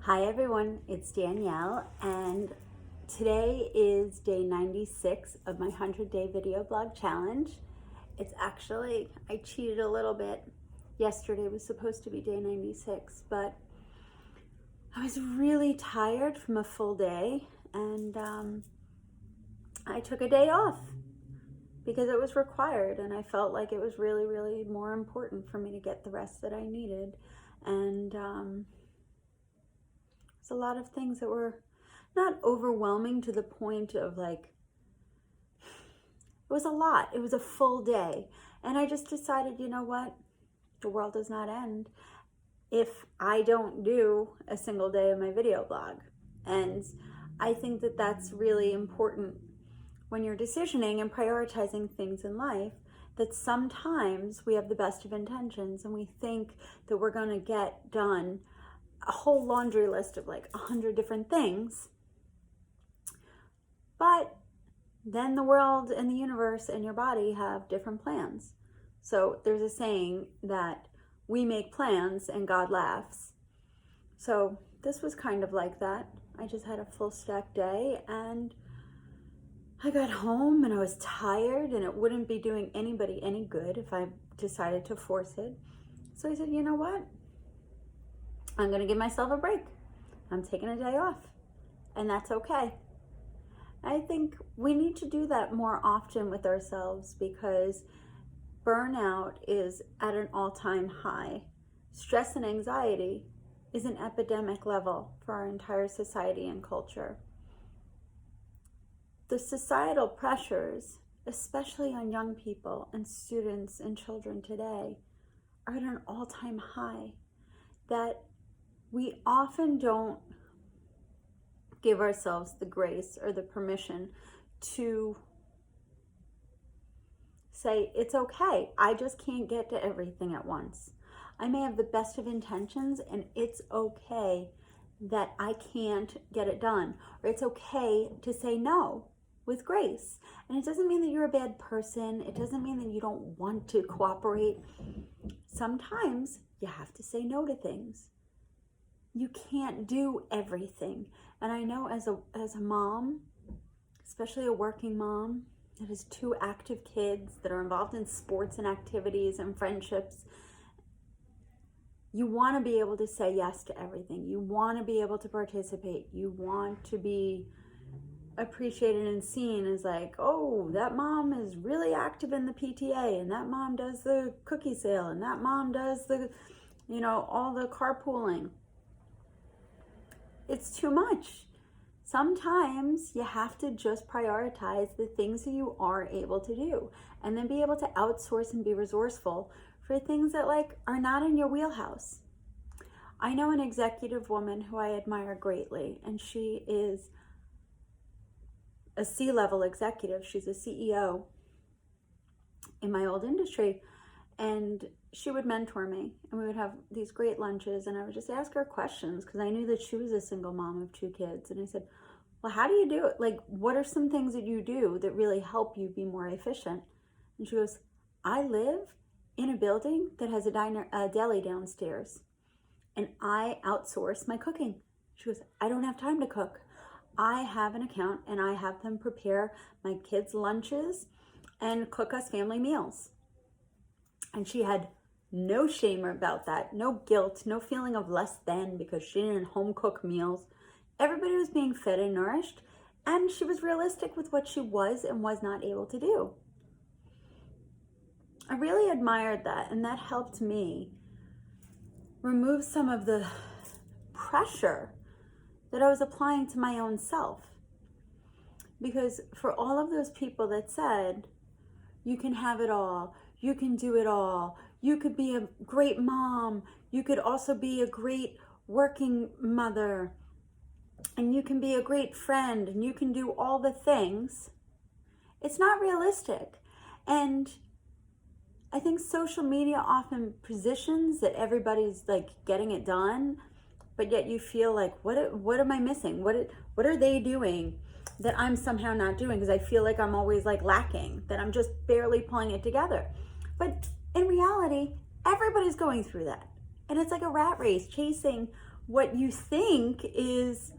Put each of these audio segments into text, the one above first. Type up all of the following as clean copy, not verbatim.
Hi everyone, it's Danielle, and today is day 96 of my 100-day video blog challenge. It's actually, I cheated a little bit. Yesterday was supposed to be day 96, but I was really tired from a full day, and I took a day off because it was required, and I felt like it was really more important for me to get the rest that I needed. And it's a lot of things that were not overwhelming to the point of like, it was a lot. It was a full day. And I just decided, you know what? The world does not end if I don't do a single day of my video blog. And I think that that's really important when you're decisioning and prioritizing things in life, that sometimes we have the best of intentions and we think that we're going to get done a whole laundry list of like 100 different things, but then the world and the universe and your body have different plans. So there's a saying that we make plans and God laughs. So this was kind of like that. I just had a full stack day and I got home and I was tired, and it wouldn't be doing anybody any good if I decided to force it. So I said, you know what? I'm going to give myself a break. I'm taking a day off, and that's okay. I think we need to do that more often with ourselves because burnout is at an all-time high. Stress and anxiety is an epidemic level for our entire society and culture. The societal pressures, especially on young people and students and children today, are at an all-time high that we often don't give ourselves the grace or the permission to say, it's okay, I just can't get to everything at once. I may have the best of intentions, and it's okay that I can't get it done. Or it's okay to say no with grace. And it doesn't mean that you're a bad person. It doesn't mean that you don't want to cooperate. Sometimes you have to say no to things. You can't do everything. And I know as a mom, especially a working mom that has 2 active kids that are involved in sports and activities and friendships, you want to be able to say yes to everything. You want to be able to participate. You want to be appreciated and seen as like, oh, that mom is really active in the PTA, and that mom does the cookie sale, and that mom does the, all the carpooling. It's too much. Sometimes you have to just prioritize the things that you are able to do, and then be able to outsource and be resourceful for things that like are not in your wheelhouse. I know an executive woman who I admire greatly, and she is a C-level executive. She's a CEO in my old industry, and she would mentor me, and we would have these great lunches, and I would just ask her questions because I knew that she was a single mom of 2 kids. And I said, well, how do you do it? Like, what are some things that you do that really help you be more efficient? And she goes, I live in a building that has a deli downstairs, and I outsource my cooking. She goes, I don't have time to cook. I have an account, and I have them prepare my kids' lunches and cook us family meals. And she had no shame about that, no guilt, no feeling of less than because she didn't home cook meals. Everybody was being fed and nourished, and she was realistic with what she was and was not able to do. I really admired that, and that helped me remove some of the pressure that I was applying to my own self. Because for all of those people that said, you can have it all, you can do it all, you could be a great mom, you could also be a great working mother, and you can be a great friend, and you can do all the things, it's not realistic. And I think social media often positions that everybody's like getting it done, but yet you feel like, what am I missing? What are they doing that I'm somehow not doing? Because I feel like I'm always like lacking, that I'm just barely pulling it together. But in reality, everybody's going through that. And it's like a rat race chasing what you think is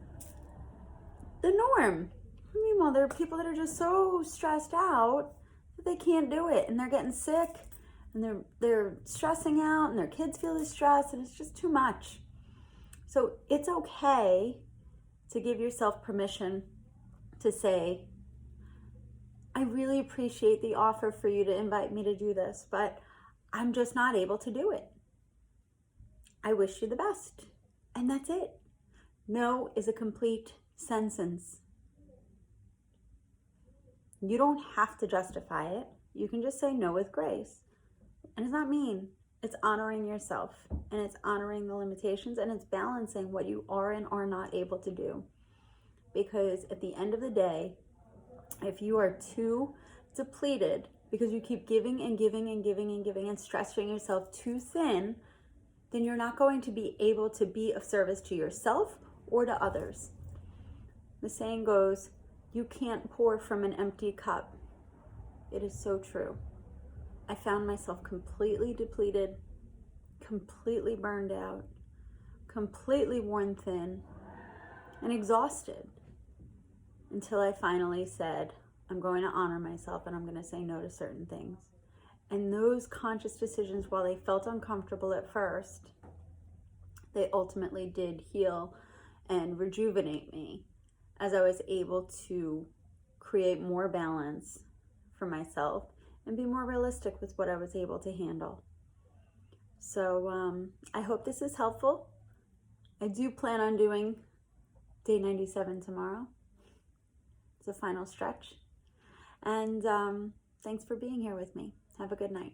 the norm. Meanwhile, there are people that are just so stressed out that they can't do it, and they're getting sick, and they're stressing out, and their kids feel the stress, and it's just too much. So it's okay to give yourself permission to say, I really appreciate the offer for you to invite me to do this, but I'm just not able to do it. I wish you the best. And that's it. No is a complete sentence. You don't have to justify it. You can just say no with grace. And it's not mean. It's honoring yourself, and it's honoring the limitations, and it's balancing what you are and are not able to do. Because at the end of the day, if you are too depleted because you keep giving and giving and giving and giving and stretching yourself too thin, then you're not going to be able to be of service to yourself or to others. The saying goes, you can't pour from an empty cup. It is so true. I found myself completely depleted, completely burned out, completely worn thin, and exhausted until I finally said, I'm going to honor myself and I'm going to say no to certain things. And those conscious decisions, while they felt uncomfortable at first, they ultimately did heal and rejuvenate me as I was able to create more balance for myself and be more realistic with what I was able to handle. So I hope this is helpful. I do plan on doing day 97 tomorrow. It's a final stretch. And thanks for being here with me. Have a good night.